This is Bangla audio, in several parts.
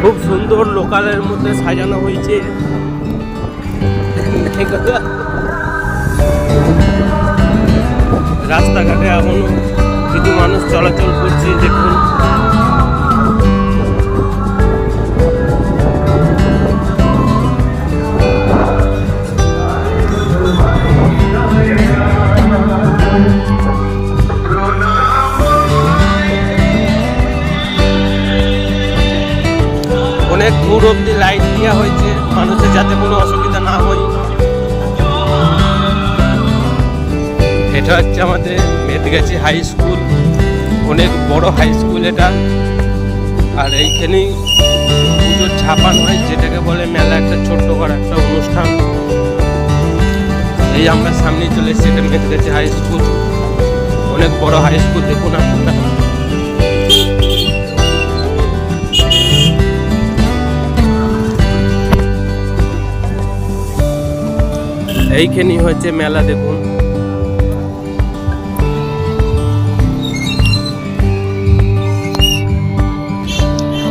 খুব সুন্দর লোকালের মধ্যে সাজানো হয়েছে। রাস্তাঘাটে এখনো কিছু মানুষ চলাচল করছে, দেখুন। অনেক দূর অব্দি লাইট দেওয়া হয়েছে মানুষের যাতে কোনো অসুবিধা না হয়। এটা হচ্ছে আমাদের মেদগাছি হাই স্কুল, অনেক বড় হাই স্কুল এটা। আর এইখানেই পুজোর ছাপান হয়, যেটাকে বলে মেলা, একটা ছোট্ট করে একটা অনুষ্ঠান। এই আমরা সামনে চলে এসেছি, এটা মেদগাছি হাই স্কুল, অনেক বড় হাই স্কুল, দেখুন আপনারা। এইখানেই হচ্ছে মেলা, দেখুন।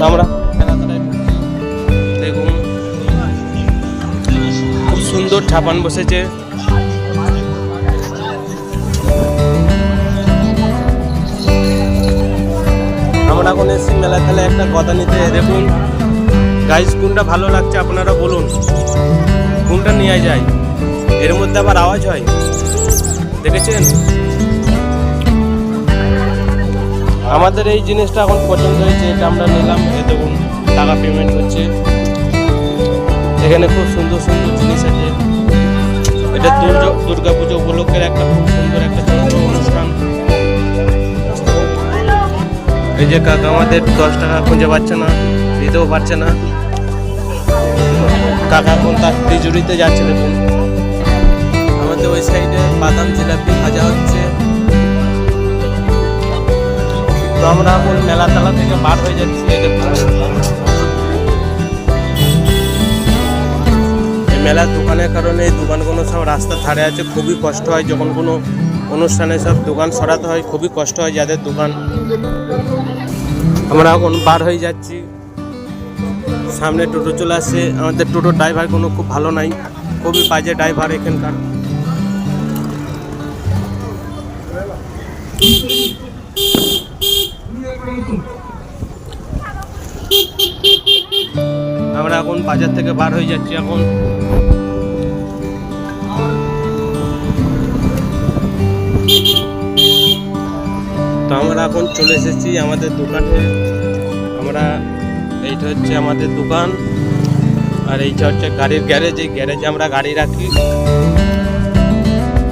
আমরা দেখুন খুব সুন্দর ছাপান বসেছে। আমরা এখন এসেছি মেলা খেলে একটা কথা নিতে। দেখুন গাইস, কোনটা ভালো লাগছে আপনারা বলুন, কোনটা নিয়ে যায়। এর মধ্যে আবার আওয়াজ হয়, দেখেছেন? আমাদের এই জিনিসটা এখন পছন্দ হয়েছে, এটা আমরা নিলাম। এই দেখুন টাকা পেমেন্ট হচ্ছে। এখানে খুব সুন্দর সুন্দর জিনিস আছে। এটা দুর্গা পুজো উপলক্ষের একটা খুব সুন্দর একটা ছোট অনুষ্ঠান। এই যে কাকা আমাদের 10 টাকা খুঁজে পাচ্ছে না, দিতেও পারছে না। কাকা এখন তার তিজুরিতে যাচ্ছে। দেখুন আমাদের ওই সাইডে বাদাম জিলাপি ভাজা হচ্ছে। তো আমরা এখন মেলা তালা থেকে বার হয়ে যাচ্ছি। এই মেলার দোকানের কারণে এই দোকানগুলো সব রাস্তার ধারে আছে। খুবই কষ্ট হয় যখন কোনো অনুষ্ঠানে সব দোকান সরাতে হয়, খুবই কষ্ট হয় যাদের দোকান। আমরা এখন বার হয়ে যাচ্ছি, সামনে টোটো চলে আসছে। আমাদের টোটো ড্রাইভার কোনো খুব ভালো নাই, খুবই বাজে ড্রাইভার এখানকার। আমরা এখন বাজার থেকে বার হয়ে যাচ্ছি। এখন তো আমরা এখন চলে এসেছি আমাদের দোকানে। এইটা হচ্ছে আমাদের দোকান, আর এইটা হচ্ছে গাড়ির গ্যারেজ। এই গ্যারেজে আমরা গাড়ি রাখি।